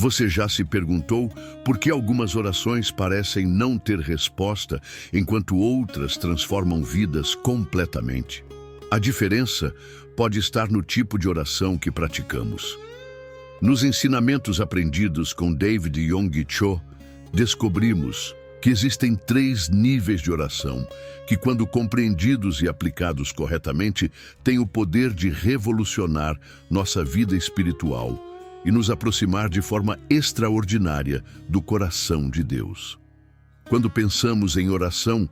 Você já se perguntou por que algumas orações parecem não ter resposta, enquanto outras transformam vidas completamente? A diferença pode estar no tipo de oração que praticamos. Nos ensinamentos aprendidos com David Yonggi Cho, descobrimos que existem 3 níveis de oração que, quando compreendidos e aplicados corretamente, têm o poder de revolucionar nossa vida espiritual e nos aproximar de forma extraordinária do coração de Deus. Quando pensamos em oração,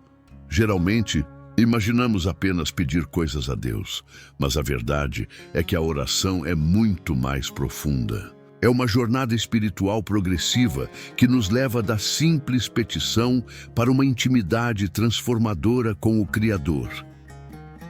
geralmente imaginamos apenas pedir coisas a Deus, mas a verdade é que a oração é muito mais profunda. É uma jornada espiritual progressiva que nos leva da simples petição para uma intimidade transformadora com o Criador.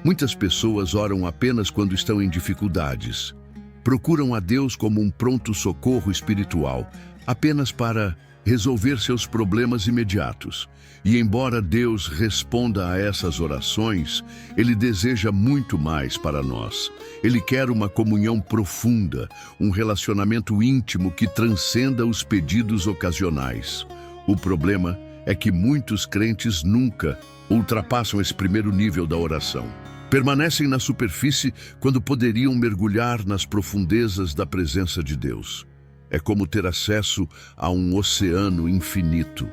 Muitas pessoas oram apenas quando estão em dificuldades. Procuram a Deus como um pronto-socorro espiritual, apenas para resolver seus problemas imediatos. E embora Deus responda a essas orações, Ele deseja muito mais para nós. Ele quer uma comunhão profunda, um relacionamento íntimo que transcenda os pedidos ocasionais. O problema é que muitos crentes nunca ultrapassam esse primeiro nível da oração. Permanecem na superfície quando poderiam mergulhar nas profundezas da presença de Deus. É como ter acesso a um oceano infinito,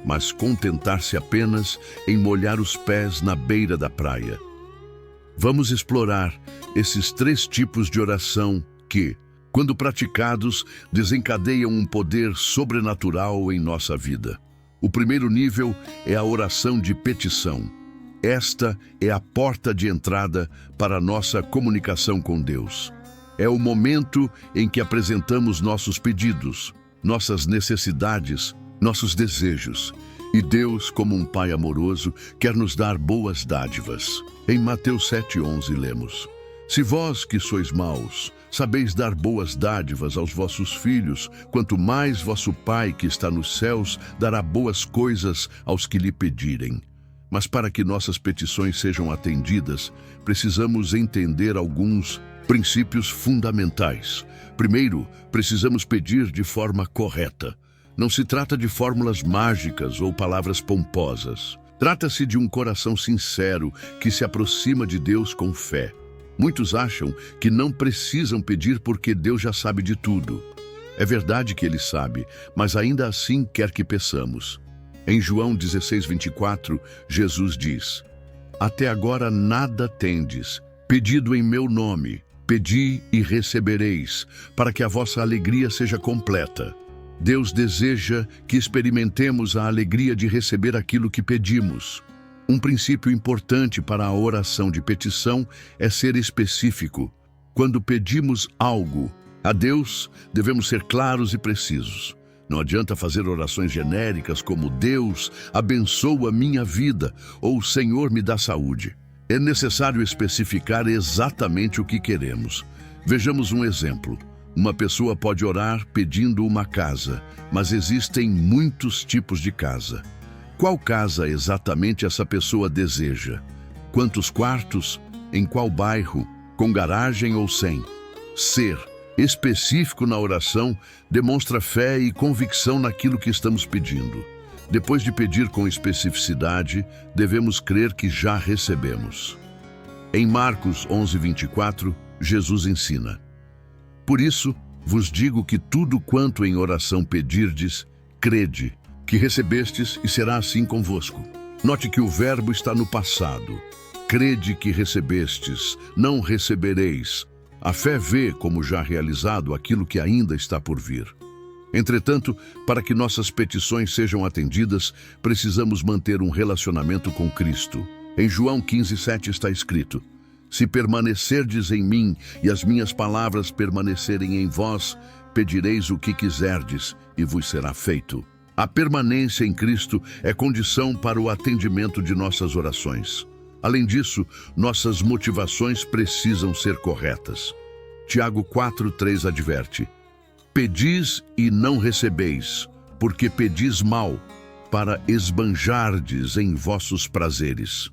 mas contentar-se apenas em molhar os pés na beira da praia. Vamos explorar esses 3 tipos de oração que, quando praticados, desencadeiam um poder sobrenatural em nossa vida. O primeiro nível é a oração de petição. Esta é a porta de entrada para a nossa comunicação com Deus. É o momento em que apresentamos nossos pedidos, nossas necessidades, nossos desejos. E Deus, como um Pai amoroso, quer nos dar boas dádivas. Em Mateus 7:11 lemos: Se vós que sois maus, sabeis dar boas dádivas aos vossos filhos, quanto mais vosso Pai que está nos céus dará boas coisas aos que lhe pedirem. Mas para que nossas petições sejam atendidas, precisamos entender alguns princípios fundamentais. Primeiro, precisamos pedir de forma correta. Não se trata de fórmulas mágicas ou palavras pomposas. Trata-se de um coração sincero que se aproxima de Deus com fé. Muitos acham que não precisam pedir porque Deus já sabe de tudo. É verdade que Ele sabe, mas ainda assim quer que peçamos. Em João 16:24, Jesus diz: Até agora nada tendes, pedido em meu nome. Pedi e recebereis, para que a vossa alegria seja completa. Deus deseja que experimentemos a alegria de receber aquilo que pedimos. Um princípio importante para a oração de petição é ser específico. Quando pedimos algo a Deus, devemos ser claros e precisos. Não adianta fazer orações genéricas como Deus abençoa minha vida ou Senhor me dá saúde. É necessário especificar exatamente o que queremos. Vejamos um exemplo. Uma pessoa pode orar pedindo uma casa, mas existem muitos tipos de casa. Qual casa exatamente essa pessoa deseja? Quantos quartos? Em qual bairro? Com garagem ou sem? Ser específico na oração demonstra fé e convicção naquilo que estamos pedindo. Depois de pedir com especificidade, devemos crer que já recebemos. Em Marcos 11:24, Jesus ensina: Por isso, vos digo que tudo quanto em oração pedirdes, crede, que recebestes e será assim convosco. Note que o verbo está no passado. Crede que recebestes, não recebereis. A fé vê como já realizado aquilo que ainda está por vir. Entretanto, para que nossas petições sejam atendidas, precisamos manter um relacionamento com Cristo. Em João 15:7 está escrito: Se permanecerdes em mim e as minhas palavras permanecerem em vós, pedireis o que quiserdes e vos será feito. A permanência em Cristo é condição para o atendimento de nossas orações. Além disso, nossas motivações precisam ser corretas. Tiago 4:3 adverte: Pedis e não recebeis, porque pedis mal, para esbanjardes em vossos prazeres.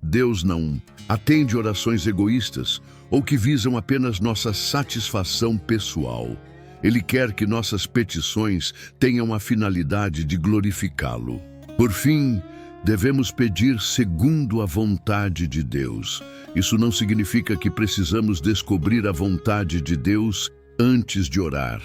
Deus não atende orações egoístas ou que visam apenas nossa satisfação pessoal. Ele quer que nossas petições tenham a finalidade de glorificá-lo. Por fim, devemos pedir segundo a vontade de Deus. Isso não significa que precisamos descobrir a vontade de Deus antes de orar.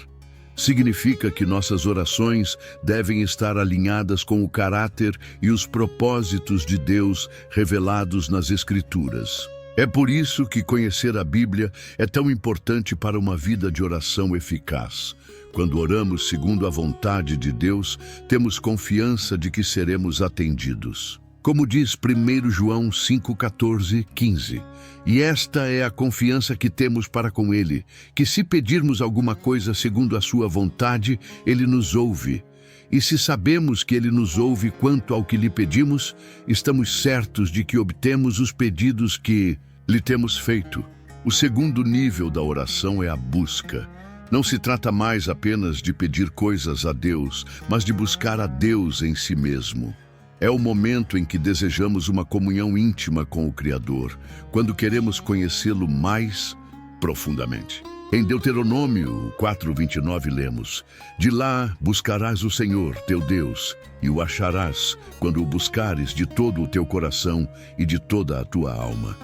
Significa que nossas orações devem estar alinhadas com o caráter e os propósitos de Deus revelados nas Escrituras. É por isso que conhecer a Bíblia é tão importante para uma vida de oração eficaz. Quando oramos segundo a vontade de Deus, temos confiança de que seremos atendidos. Como diz 1 João 5:14-15, e esta é a confiança que temos para com Ele, que se pedirmos alguma coisa segundo a sua vontade, Ele nos ouve. E se sabemos que Ele nos ouve quanto ao que lhe pedimos, estamos certos de que obtemos os pedidos que lhe temos feito. O segundo nível da oração é a busca. Não se trata mais apenas de pedir coisas a Deus, mas de buscar a Deus em si mesmo. É o momento em que desejamos uma comunhão íntima com o Criador, quando queremos conhecê-lo mais profundamente. Em Deuteronômio 4:29 lemos: De lá buscarás o Senhor, teu Deus, e o acharás quando o buscares de todo o teu coração e de toda a tua alma.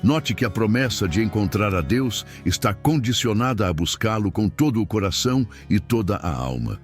Note que a promessa de encontrar a Deus está condicionada a buscá-lo com todo o coração e toda a alma.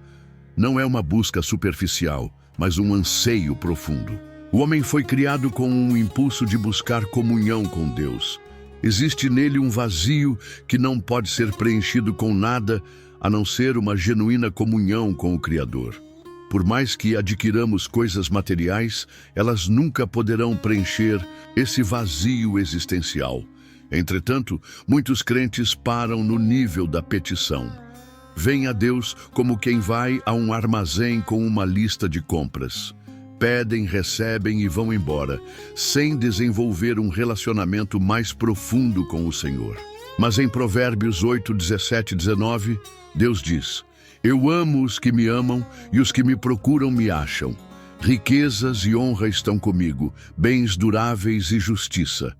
Não é uma busca superficial, mas um anseio profundo. O homem foi criado com um impulso de buscar comunhão com Deus. Existe nele um vazio que não pode ser preenchido com nada, a não ser uma genuína comunhão com o Criador. Por mais que adquiramos coisas materiais, elas nunca poderão preencher esse vazio existencial. Entretanto, muitos crentes param no nível da petição. Vêm a Deus como quem vai a um armazém com uma lista de compras. Pedem, recebem e vão embora, sem desenvolver um relacionamento mais profundo com o Senhor. Mas em Provérbios 8, 17 e 19, Deus diz: Eu amo os que me amam e os que me procuram me acham. Riquezas e honra estão comigo, bens duráveis e justiça.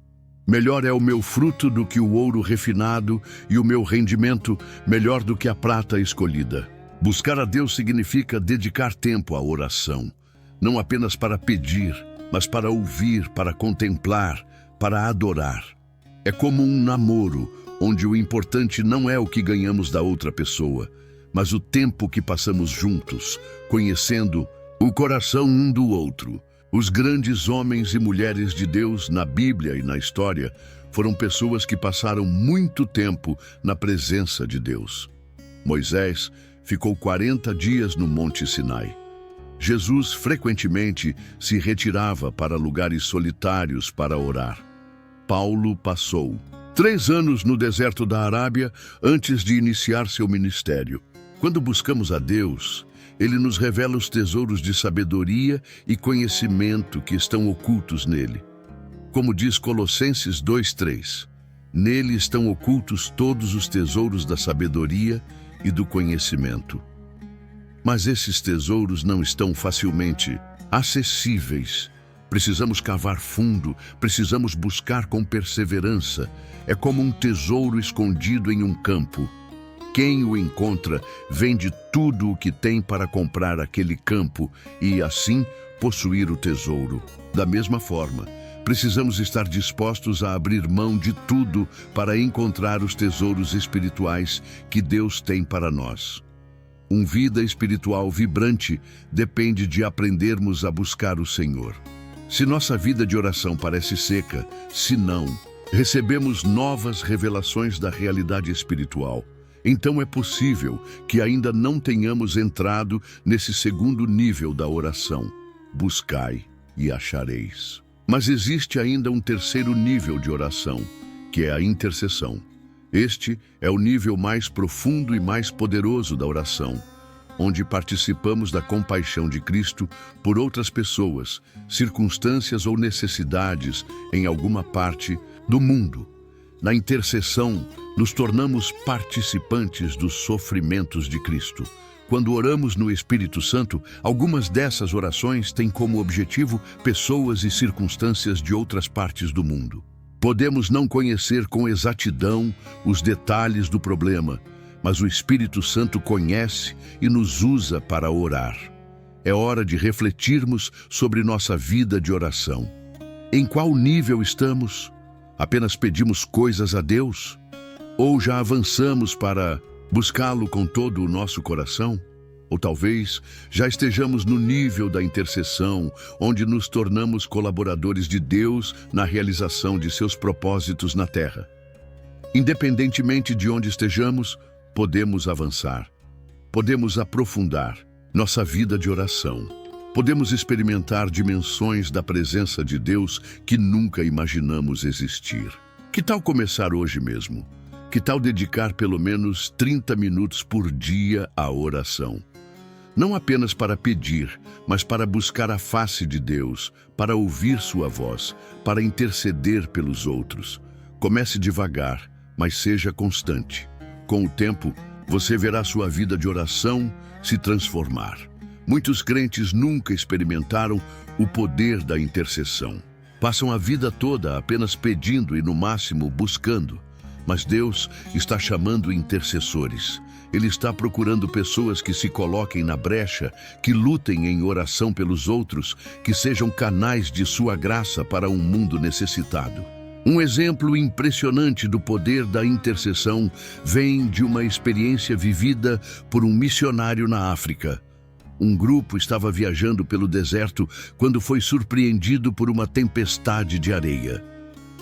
Melhor é o meu fruto do que o ouro refinado e o meu rendimento melhor do que a prata escolhida. Buscar a Deus significa dedicar tempo à oração, não apenas para pedir, mas para ouvir, para contemplar, para adorar. É como um namoro, onde o importante não é o que ganhamos da outra pessoa, mas o tempo que passamos juntos, conhecendo o coração um do outro. Os grandes homens e mulheres de Deus na Bíblia e na história foram pessoas que passaram muito tempo na presença de Deus. Moisés ficou 40 dias no Monte Sinai. Jesus frequentemente se retirava para lugares solitários para orar. Paulo passou 3 anos no deserto da Arábia antes de iniciar seu ministério. Quando buscamos a Deus, Ele nos revela os tesouros de sabedoria e conhecimento que estão ocultos nele. Como diz Colossenses 2:3, nele estão ocultos todos os tesouros da sabedoria e do conhecimento. Mas esses tesouros não estão facilmente acessíveis. Precisamos cavar fundo, precisamos buscar com perseverança. É como um tesouro escondido em um campo. Quem o encontra vende tudo o que tem para comprar aquele campo e, assim, possuir o tesouro. Da mesma forma, precisamos estar dispostos a abrir mão de tudo para encontrar os tesouros espirituais que Deus tem para nós. Uma vida espiritual vibrante depende de aprendermos a buscar o Senhor. Se nossa vida de oração parece seca, se não, recebemos novas revelações da realidade espiritual. Então é possível que ainda não tenhamos entrado nesse segundo nível da oração. Buscai e achareis. Mas existe ainda um terceiro nível de oração, que é a intercessão. Este é o nível mais profundo e mais poderoso da oração, onde participamos da compaixão de Cristo por outras pessoas, circunstâncias ou necessidades em alguma parte do mundo. Na intercessão, nos tornamos participantes dos sofrimentos de Cristo. Quando oramos no Espírito Santo, algumas dessas orações têm como objetivo pessoas e circunstâncias de outras partes do mundo. Podemos não conhecer com exatidão os detalhes do problema, mas o Espírito Santo conhece e nos usa para orar. É hora de refletirmos sobre nossa vida de oração. Em qual nível estamos? Apenas pedimos coisas a Deus? Ou já avançamos para buscá-lo com todo o nosso coração? Ou talvez já estejamos no nível da intercessão, onde nos tornamos colaboradores de Deus na realização de seus propósitos na terra. Independentemente de onde estejamos, podemos avançar, podemos aprofundar nossa vida de oração, podemos experimentar dimensões da presença de Deus que nunca imaginamos existir. Que tal começar hoje mesmo? Que tal dedicar pelo menos 30 minutos por dia à oração? Não apenas para pedir, mas para buscar a face de Deus, para ouvir sua voz, para interceder pelos outros. Comece devagar, mas seja constante. Com o tempo, você verá sua vida de oração se transformar. Muitos crentes nunca experimentaram o poder da intercessão. Passam a vida toda apenas pedindo e, no máximo, buscando. Mas Deus está chamando intercessores. Ele está procurando pessoas que se coloquem na brecha, que lutem em oração pelos outros, que sejam canais de sua graça para um mundo necessitado. Um exemplo impressionante do poder da intercessão vem de uma experiência vivida por um missionário na África. Um grupo estava viajando pelo deserto quando foi surpreendido por uma tempestade de areia.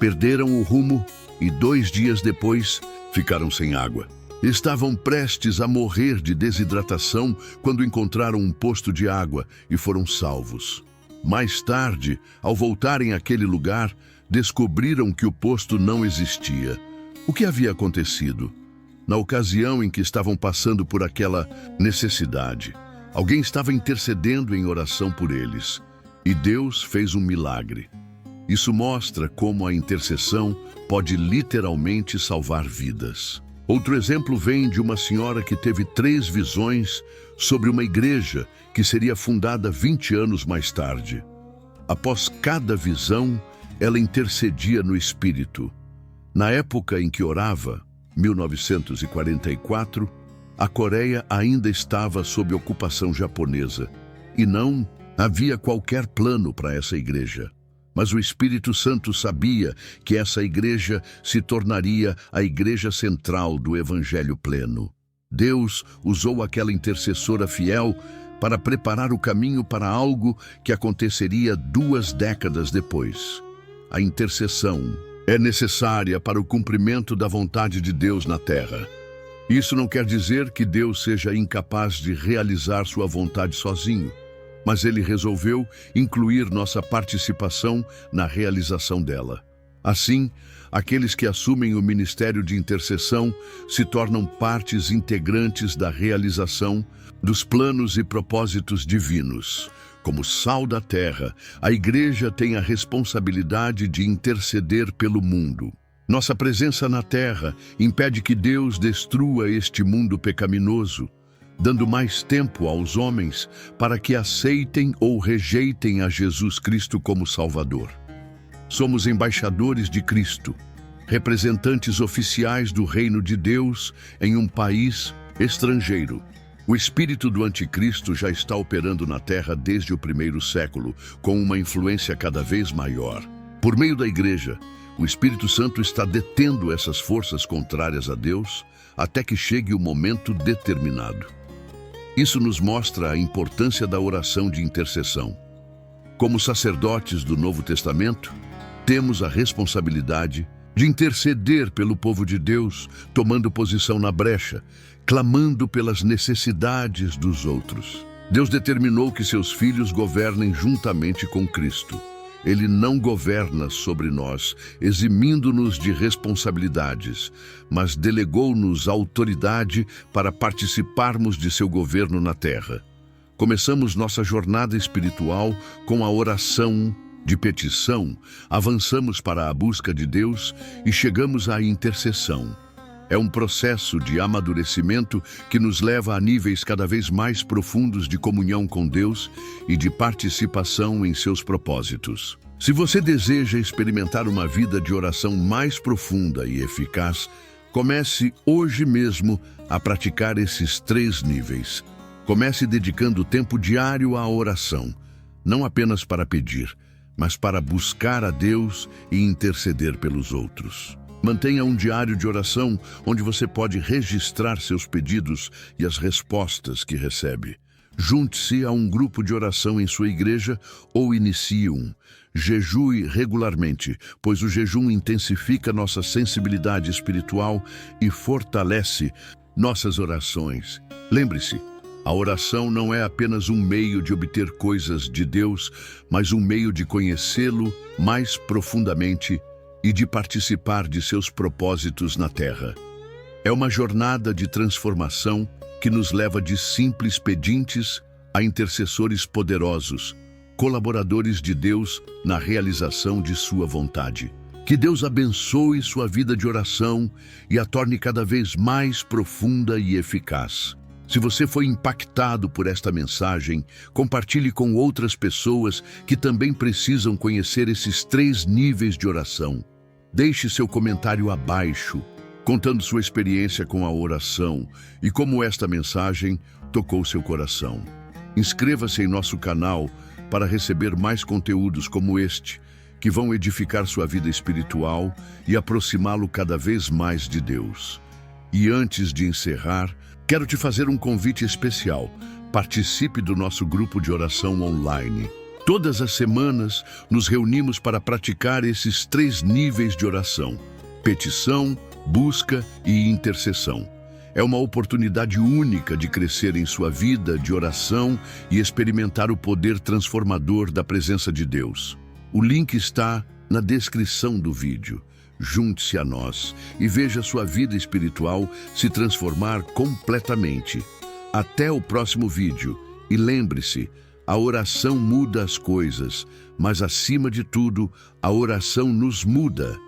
Perderam o rumo e 2 dias depois ficaram sem água. Estavam prestes a morrer de desidratação quando encontraram um posto de água e foram salvos. Mais tarde, ao voltarem àquele lugar, descobriram que o posto não existia. O que havia acontecido? Na ocasião em que estavam passando por aquela necessidade, alguém estava intercedendo em oração por eles, e Deus fez um milagre. Isso mostra como a intercessão pode literalmente salvar vidas. Outro exemplo vem de uma senhora que teve 3 visões sobre uma igreja que seria fundada 20 anos mais tarde. Após cada visão, ela intercedia no Espírito. Na época em que orava, 1944, a Coreia ainda estava sob ocupação japonesa e não havia qualquer plano para essa igreja. Mas o Espírito Santo sabia que essa igreja se tornaria a igreja central do Evangelho pleno. Deus usou aquela intercessora fiel para preparar o caminho para algo que aconteceria 2 décadas depois. A intercessão é necessária para o cumprimento da vontade de Deus na terra. Isso não quer dizer que Deus seja incapaz de realizar sua vontade sozinho, mas Ele resolveu incluir nossa participação na realização dela. Assim, aqueles que assumem o ministério de intercessão se tornam partes integrantes da realização dos planos e propósitos divinos. Como sal da terra, a igreja tem a responsabilidade de interceder pelo mundo. Nossa presença na terra impede que Deus destrua este mundo pecaminoso, dando mais tempo aos homens para que aceitem ou rejeitem a Jesus Cristo como Salvador. Somos embaixadores de Cristo, representantes oficiais do reino de Deus em um país estrangeiro. O espírito do anticristo já está operando na terra desde o 1º século, com uma influência cada vez maior. Por meio da igreja, o Espírito Santo está detendo essas forças contrárias a Deus até que chegue o momento determinado. Isso nos mostra a importância da oração de intercessão. Como sacerdotes do Novo Testamento, temos a responsabilidade de interceder pelo povo de Deus, tomando posição na brecha, clamando pelas necessidades dos outros. Deus determinou que seus filhos governem juntamente com Cristo. Ele não governa sobre nós, eximindo-nos de responsabilidades, mas delegou-nos autoridade para participarmos de seu governo na terra. Começamos nossa jornada espiritual com a oração de petição, avançamos para a busca de Deus e chegamos à intercessão. É um processo de amadurecimento que nos leva a níveis cada vez mais profundos de comunhão com Deus e de participação em seus propósitos. Se você deseja experimentar uma vida de oração mais profunda e eficaz, Comece hoje mesmo a praticar esses 3 níveis. Comece dedicando tempo diário à oração, não apenas para pedir, mas para buscar a Deus e interceder pelos outros. Mantenha um diário de oração onde você pode registrar seus pedidos e as respostas que recebe. Junte-se a um grupo de oração em sua igreja ou inicie um. Jejue regularmente, pois o jejum intensifica nossa sensibilidade espiritual e fortalece nossas orações. Lembre-se, a oração não é apenas um meio de obter coisas de Deus, mas um meio de conhecê-lo mais profundamente e de participar de seus propósitos na terra. É uma jornada de transformação que nos leva de simples pedintes a intercessores poderosos, colaboradores de Deus na realização de sua vontade. Que Deus abençoe sua vida de oração e a torne cada vez mais profunda e eficaz. Se você foi impactado por esta mensagem, compartilhe com outras pessoas que também precisam conhecer esses 3 níveis de oração. Deixe seu comentário abaixo, contando sua experiência com a oração e como esta mensagem tocou seu coração. Inscreva-se em nosso canal para receber mais conteúdos como este, que vão edificar sua vida espiritual e aproximá-lo cada vez mais de Deus. E antes de encerrar, quero te fazer um convite especial. Participe do nosso grupo de oração online. Todas as semanas, nos reunimos para praticar esses 3 níveis de oração: petição, busca e intercessão. É uma oportunidade única de crescer em sua vida de oração e experimentar o poder transformador da presença de Deus. O link está na descrição do vídeo. Junte-se a nós e veja sua vida espiritual se transformar completamente. Até o próximo vídeo. E lembre-se, a oração muda as coisas, mas acima de tudo, a oração nos muda.